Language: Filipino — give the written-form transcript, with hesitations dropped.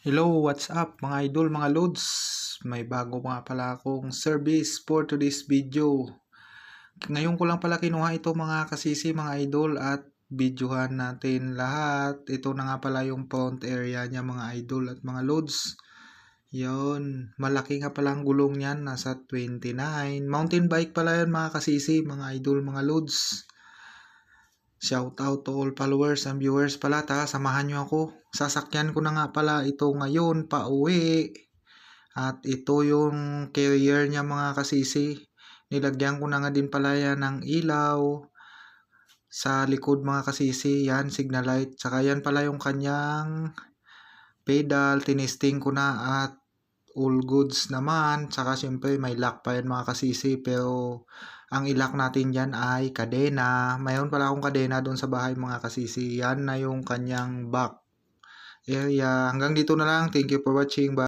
Hello, what's up mga idol, mga loads? May bago nga pala akong service for today's video. Ngayon ko lang pala kinuha ito mga kasisi, mga idol, at videohan natin lahat. Ito na nga pala yung front area niya mga idol at mga loads. Yun, malaki nga pala ang gulong niyan, nasa 29. Mountain bike pala yan mga kasisi, mga idol, mga loads. Shout out to all followers and viewers pala, samahan nyo ako. Sasakyan ko na nga pala ito ngayon pa uwi. At ito yung carrier niya mga kasisi. Nilagyan ko na nga din pala yan ng ilaw sa likod mga kasisi. Yan, signal light. Tsaka yan pala yung kanyang pedal. Tinesting ko na at all goods naman. Tsaka syempre may lock pa yan mga kasisi. Pero ang ilak natin dyan ay kadena. Mayroon pala akong kadena doon sa bahay mga kasisi. Yan na yung kanyang back area. Hanggang dito na lang. Thank you for watching. Bye.